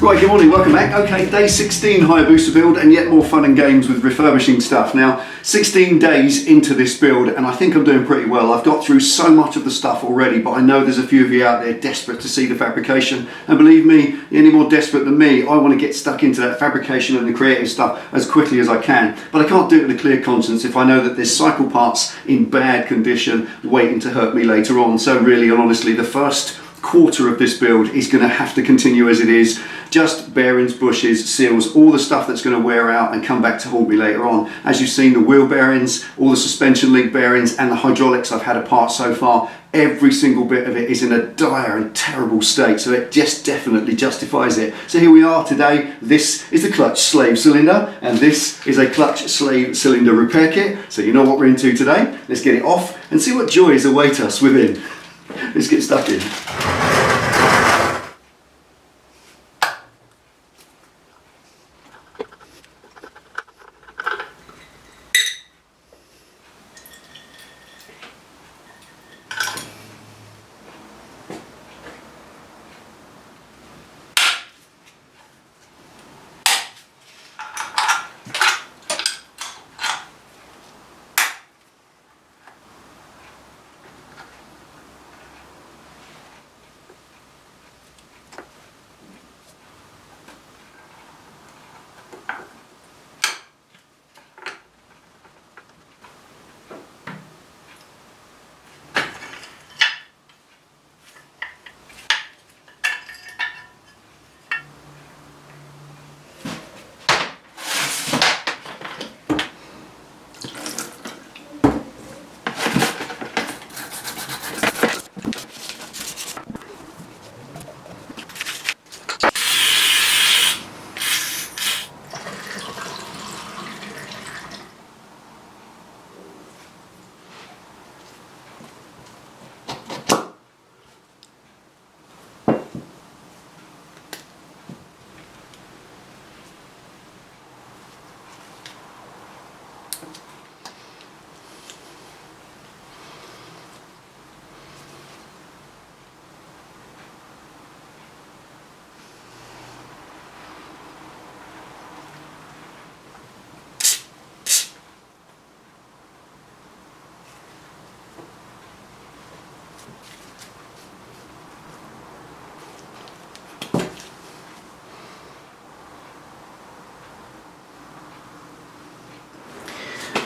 Right, good morning, welcome back. Okay, day 16 Hayabusa build, and yet more fun and games with refurbishing stuff. Now, 16 days into this build, and I think I'm doing pretty well. I've got through so much of the stuff already, but I know there's a few of you out there desperate to see the fabrication. And believe me, any more desperate than me, I want to get stuck into that fabrication and the creative stuff as quickly as I can. But I can't do it with a clear conscience if I know that there's cycle parts in bad condition waiting to hurt me later on. So really and honestly, the first quarter of this build is going to have to continue as it is. Just bearings, bushes, seals, all the stuff that's going to wear out and come back to haunt me later on. As you've seen, the wheel bearings, all the suspension link bearings and the hydraulics I've had apart so far, every single bit of it is in a dire and terrible state, so it just definitely justifies it. So here we are today. This is the clutch slave cylinder, and this is a clutch slave cylinder repair kit, so you know what we're into today. Let's get it off and see what joys await us within. Let's get stuck in.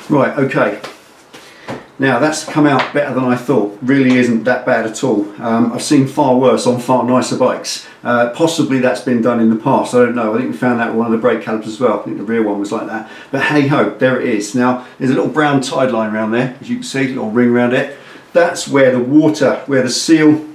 Right, okay. Now that's come out better than I thought. Really isn't that bad at all. I've seen far worse on far nicer bikes. Possibly that's been done in the past, I don't know. I think we found that with one of the brake calipers as well. I think the rear one was like that. But hey ho, there it is. Now there's a little brown tide line around there, as you can see, a little ring around it. That's where the water, where the seal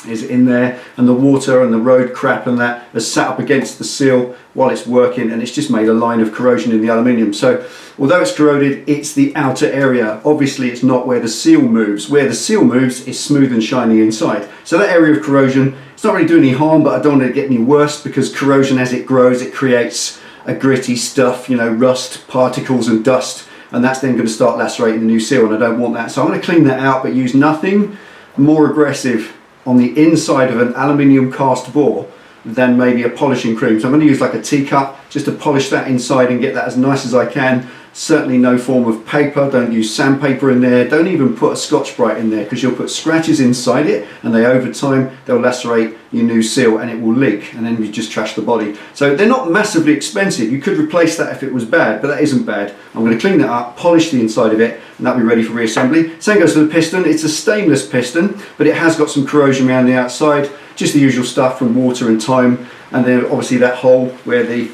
is in there, and the water and the road crap and that has sat up against the seal while it's working, and it's just made a line of corrosion in the aluminium. So although it's corroded, it's the outer area. Obviously it's not where the seal moves. Where the seal moves is smooth and shiny inside. So that area of corrosion, it's not really doing any harm, but I don't want it to get any worse, because corrosion, as it grows, it creates a gritty stuff, you know, rust, particles and dust, and that's then going to start lacerating the new seal, and I don't want that. So I'm going to clean that out, but use nothing more aggressive on the inside of an aluminium cast bore than maybe a polishing cream. So I'm going to use like a teacup just to polish that inside and get that as nice as I can. Certainly no form of paper, don't use sandpaper in there, don't even put a Scotch-Brite in there, because you'll put scratches inside it, and they over time they'll lacerate your new seal and it will leak, and then you just trash the body. So they're not massively expensive. You could replace that if it was bad, but that isn't bad. I'm going to clean that up, polish the inside of it, and that'll be ready for reassembly. Same goes for the piston. It's a stainless piston, but it has got some corrosion around the outside, just the usual stuff from water and time, and then obviously that hole where the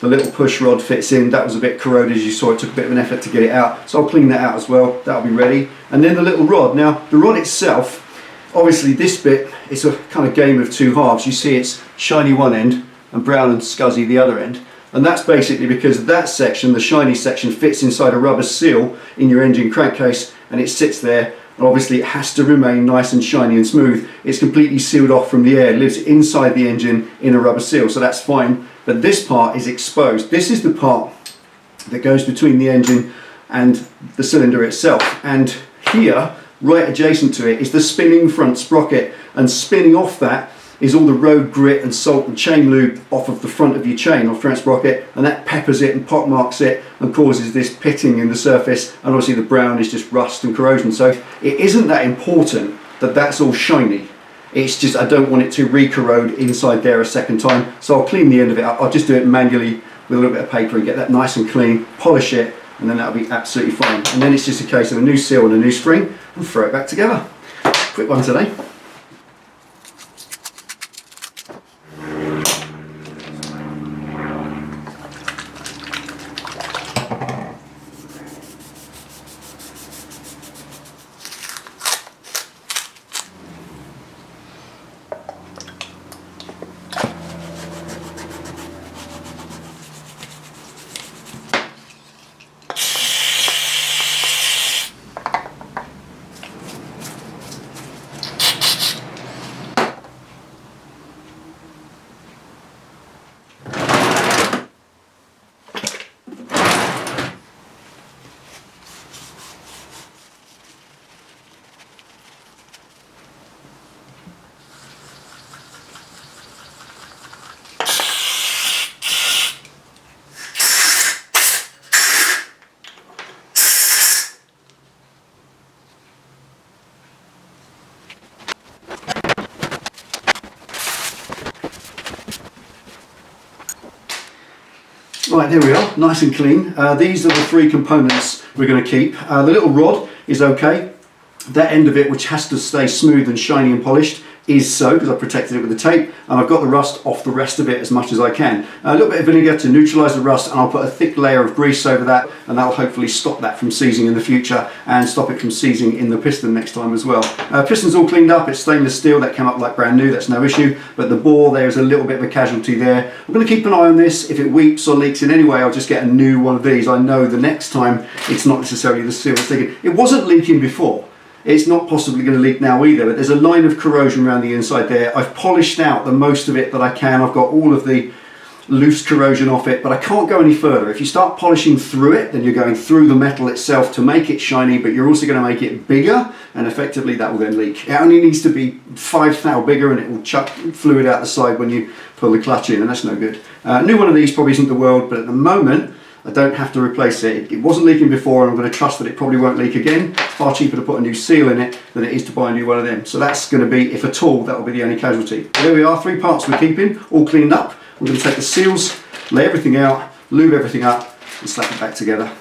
little push rod fits in, that was a bit corroded, as you saw. It took a bit of an effort to get it out, so I'll clean that out as well. That'll be ready. And then the little rod. Now the rod itself, obviously this bit, it's a kind of game of two halves. You see it's shiny one end and brown and scuzzy the other end, and that's basically because that section, the shiny section, fits inside a rubber seal in your engine crankcase, and it sits there, and obviously it has to remain nice and shiny and smooth. It's completely sealed off from the air, it lives inside the engine in a rubber seal, so that's fine. But this part is exposed. This is the part that goes between the engine and the cylinder itself, and here, right adjacent to it, is the spinning front sprocket, and spinning off that is all the road grit and salt and chain lube off of the front of your chain or front sprocket, and that peppers it and pock marks it and causes this pitting in the surface, and obviously the brown is just rust and corrosion. So it isn't that important that that's all shiny. It's just I don't want it to re-corrode inside there a second time, so I'll clean the end of it up. I'll just do it manually with a little bit of paper and get that nice and clean, polish it, and then that'll be absolutely fine. And then it's just a case of a new seal and a new spring and throw it back together. Quick one today. Right, there we are, nice and clean. These are the three components we're going to keep. The little rod is okay. That end of it, which has to stay smooth and shiny and polished, is so, because I've protected it with the tape, and I've got the rust off the rest of it as much as I can. A little bit of vinegar to neutralise the rust, and I'll put a thick layer of grease over that, and that will hopefully stop that from seizing in the future and stop it from seizing in the piston next time as well. Piston's all cleaned up, it's stainless steel, that came up like brand new, that's no issue, but the bore, there's a little bit of a casualty there. I'm going to keep an eye on this. If it weeps or leaks in any way, I'll just get a new one of these. I know the next time it's not necessarily the seal that's leaking. It wasn't leaking before. It's not possibly going to leak now either, but there's a line of corrosion around the inside there. I've polished out the most of it that I can. I've got all of the loose corrosion off it, but I can't go any further. If you start polishing through it, then you're going through the metal itself to make it shiny, but you're also going to make it bigger, and effectively that will then leak. It only needs to be 5 thou bigger, and it will chuck fluid out the side when you pull the clutch in, and that's no good. New one of these probably isn't the world, but at the moment, I don't have to replace it. It wasn't leaking before, and I'm going to trust that it probably won't leak again. It's far cheaper to put a new seal in it than it is to buy a new one of them. So that's going to be, if at all, that will be the only casualty. There we are, 3 parts we're keeping, all cleaned up. We're going to take the seals, lay everything out, lube everything up, and slap it back together.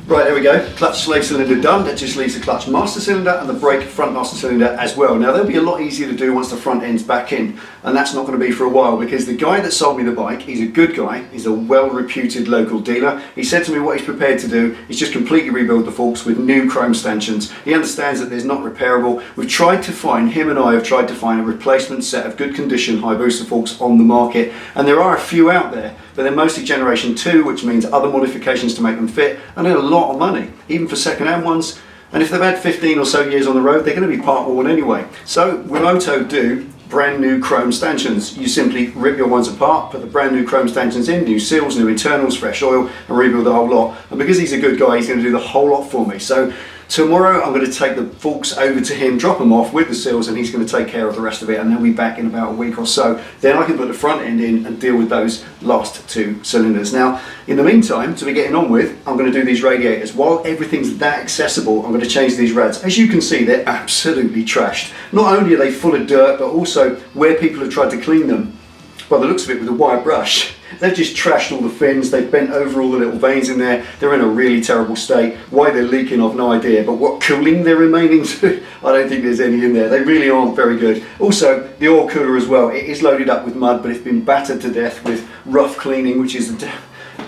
Right, there we go. Clutch slave cylinder done. That just leaves the clutch master cylinder and the brake front master cylinder as well. Now they'll be a lot easier to do once the front end's back in, and that's not going to be for a while, because the guy that sold me the bike, he's a good guy. He's a well-reputed local dealer. He said to me what he's prepared to do is just completely rebuild the forks with new chrome stanchions. He understands that there's not repairable. Him and I have tried to find a replacement set of good condition Hayabusa forks on the market, and there are a few out there, but they're mostly generation 2, which means other modifications to make them fit, and they're a lot of money, even for second-hand ones. And if they've had 15 or so years on the road, they're going to be part worn anyway. So Wimoto do brand new chrome stanchions. You simply rip your ones apart, put the brand new chrome stanchions in, new seals, new internals, fresh oil, and rebuild the whole lot. And because he's a good guy, he's going to do the whole lot for me. So tomorrow I'm going to take the forks over to him, drop them off with the seals, and he's going to take care of the rest of it, and they'll be back in about a week or so. Then I can put the front end in and deal with those last 2 cylinders. Now, in the meantime, to be getting on with, I'm going to do these radiators. While everything's that accessible, I'm going to change these rads. As you can see, they're absolutely trashed. Not only are they full of dirt, but also where people have tried to clean them, by the looks of it, with a wire brush, they've just trashed all the fins, they've bent over all the little veins in there, they're in a really terrible state. Why they're leaking, I've no idea, but what cooling they're remaining to, I don't think there's any in there. They really aren't very good. Also, the oil cooler as well, it is loaded up with mud, but it's been battered to death with rough cleaning, which is,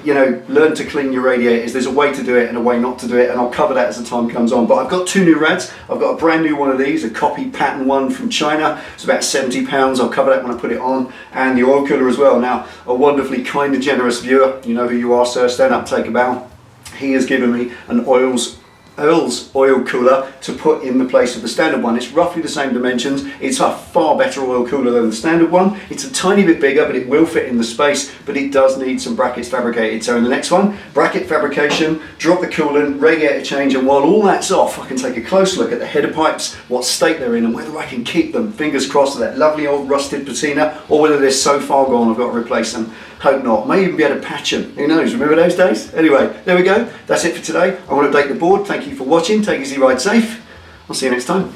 you know, learn to clean your radiators. There's a way to do it and a way not to do it, and I'll cover that as the time comes on. But I've got 2 new rads. I've got a brand new one of these, a copy pattern one from China. It's about £70. I'll cover that when I put it on, and the oil cooler as well. Now, a wonderfully kind and generous viewer, you know who you are, sir, stand up, take a bow. He has given me an Earl's oil cooler to put in the place of the standard one. It's roughly the same dimensions. It's a far better oil cooler than the standard one. It's a tiny bit bigger, but it will fit in the space, but it does need some brackets fabricated. So in the next one, bracket fabrication, drop the coolant, radiator change, and while all that's off, I can take a close look at the header pipes, what state they're in, and whether I can keep them, fingers crossed, to that lovely old rusted patina, or whether they're so far gone I've got to replace them. Hope not. May even be able to patch them. Who knows? Remember those days? Anyway, there we go. That's it for today. I want to update the board. Thank you for watching. Take it easy, ride safe. I'll see you next time.